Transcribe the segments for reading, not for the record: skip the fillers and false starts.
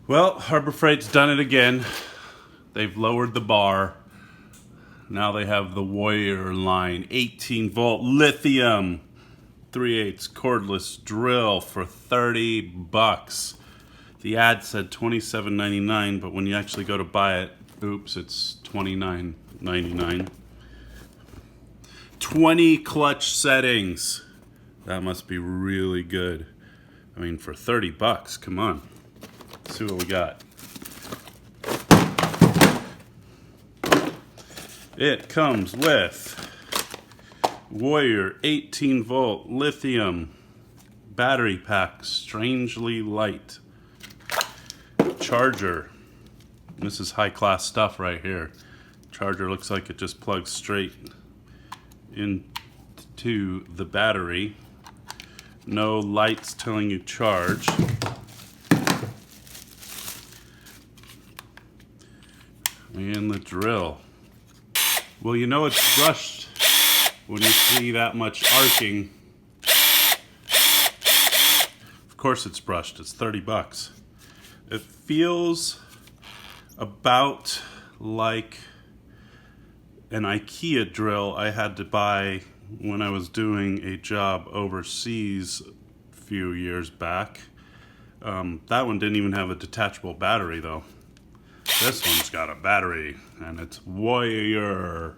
Well, Harbor Freight's done it again. They've lowered the bar. Now they have the Warrior line, 18 volt lithium, 3/8 cordless drill for $30. The ad said $27.99, but when you actually go to buy it, oops, it's $29.99. 20 clutch settings. That must be really good. I mean, for $30, come on. Let's see what we got. It comes with Warrior 18 volt lithium battery pack, strangely light. Charger. This is high class stuff right here. Charger looks like it just plugs straight into the battery. No lights telling you charge. And the drill. Well, you know it's brushed when you see that much arcing. Of course it's brushed, it's $30. It feels about like an IKEA drill I had to buy when I was doing a job overseas a few years back. That one didn't even have a detachable battery though. This one's got a battery, and it's Warrior.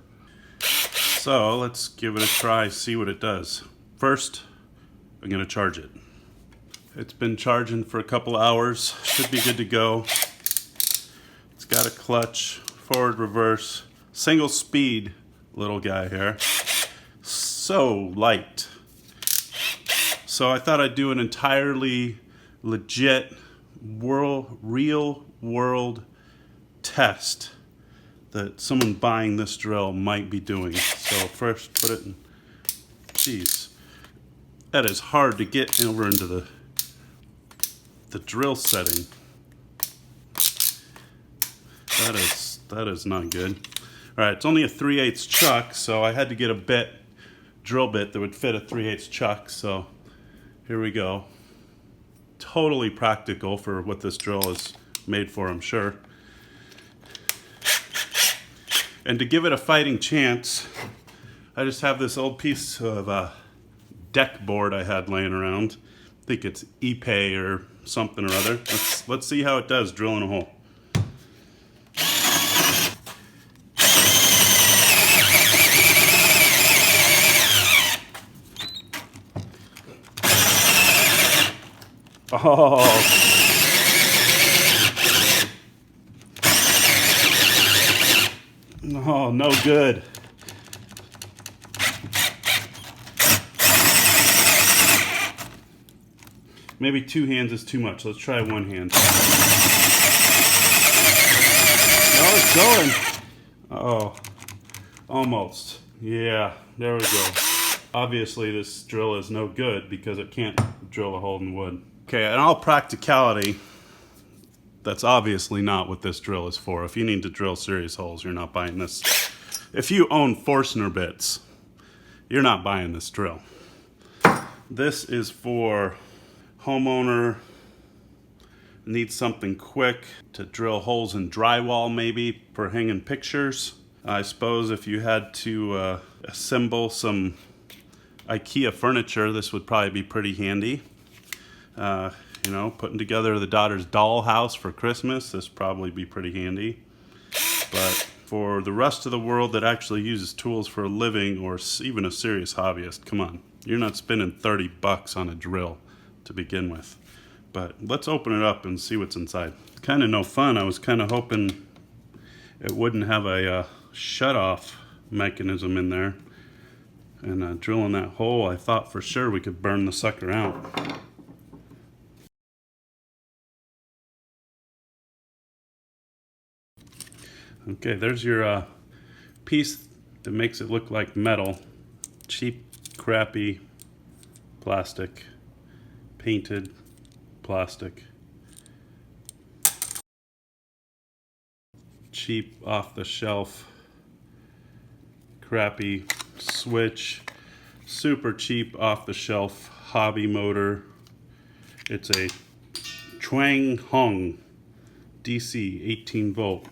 So let's give it a try, see what it does. First, I'm gonna charge it. It's been charging for a couple hours, should be good to go. It's got a clutch, forward, reverse, single speed little guy here. So light. So I thought I'd do an entirely legit real world test that someone buying this drill might be doing. So first put it in, geez, that is hard to get over into the drill setting. That is not good. All right, it's only a 3/8 chuck, so I had to get a drill bit that would fit a 3/8 chuck, so here we go. Totally practical for what this drill is made for, I'm sure. And to give it a fighting chance, I just have this old piece of deck board I had laying around. I think it's Ipe or something or other. Let's see how it does drilling a hole. Oh. Oh, no good. Maybe two hands is too much. Let's try one hand. Oh, it's going. Oh, almost. Yeah, there we go. Obviously, this drill is no good because it can't drill a hole in wood. Okay, in all practicality, that's obviously not what this drill is for. If you need to drill serious holes, you're not buying this. If you own Forstner bits, you're not buying this drill. This is for homeowner, needs something quick to drill holes in drywall maybe for hanging pictures. I suppose if you had to assemble some IKEA furniture, this would probably be pretty handy. You know, putting together the daughter's dollhouse for Christmas, this probably be pretty handy. But for the rest of the world that actually uses tools for a living or even a serious hobbyist, come on, you're not spending $30 on a drill to begin with. But let's open it up and see what's inside. It's kind of no fun. I was kind of hoping it wouldn't have a shut-off mechanism in there. And drilling that hole, I thought for sure we could burn the sucker out. Okay, there's your piece that makes it look like metal. Cheap, crappy plastic, painted plastic. Cheap, off-the-shelf, crappy switch. Super cheap, off-the-shelf hobby motor. It's a Chuang Hong DC 18 volt.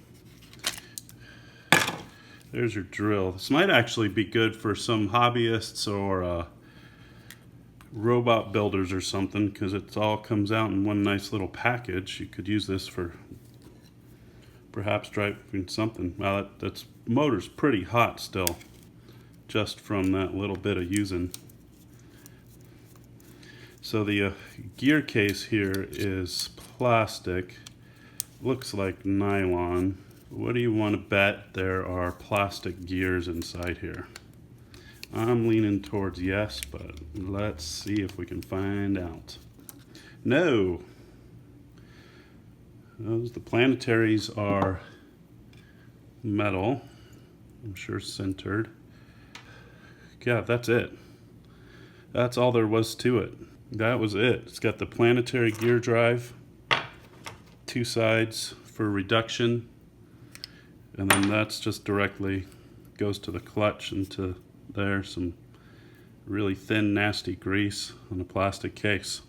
There's your drill. This might actually be good for some hobbyists or robot builders or something, because it all comes out in one nice little package. You could use this for perhaps driving something. Well, that's motor's pretty hot still, just from that little bit of using. So the gear case here is plastic, looks like nylon. What do you want to bet there are plastic gears inside here? I'm leaning towards yes, but let's see if we can find out. No. The planetaries are metal, I'm sure centered. Yeah, that's it. That's all there was to it. That was it. It's got the planetary gear drive, two sides for reduction, and then that's just directly goes to the clutch and to there. Some really thin, nasty grease on a plastic case.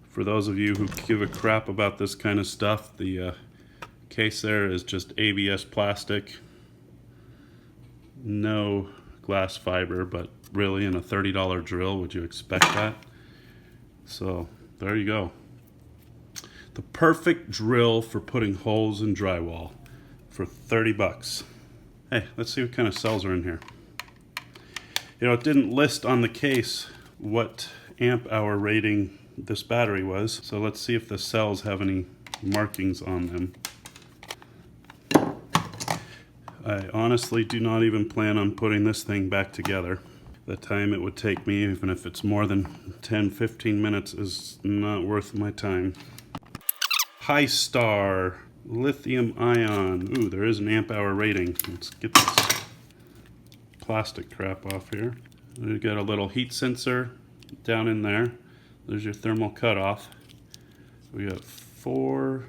For those of you who give a crap about this kind of stuff, the case there is just ABS plastic. No glass fiber, but really in a $30 drill, would you expect that? So there you go. The perfect drill for putting holes in drywall for 30 bucks. Hey, let's see what kind of cells are in here. You know, it didn't list on the case what amp hour rating this battery was, so let's see if the cells have any markings on them. I honestly do not even plan on putting this thing back together. The time it would take me, even if it's more than 10-15 minutes, is not worth my time. High Star lithium ion. Ooh, there is an amp hour rating. Let's get this plastic crap off here. We've got a little heat sensor down in there. There's your thermal cutoff. We got 4,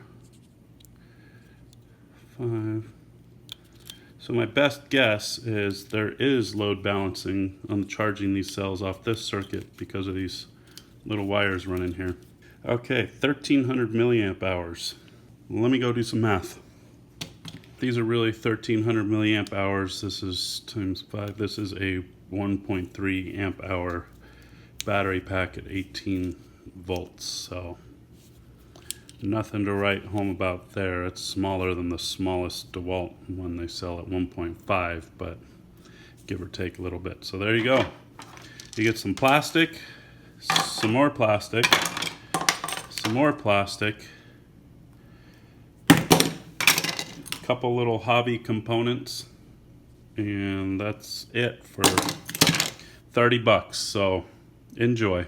5. So my best guess is there is load balancing on charging these cells off this circuit because of these little wires running here. Okay, 1300 milliamp hours. Let me go do some math. These are really 1300 milliamp hours. This is times 5. This is a 1.3 amp hour battery pack at 18 volts. So nothing to write home about there. It's smaller than the smallest DeWalt one they sell at 1.5, but give or take a little bit. So there you go. You get some plastic, some more plastic, some more plastic, a couple little hobby components, and that's it for 30 bucks. So enjoy.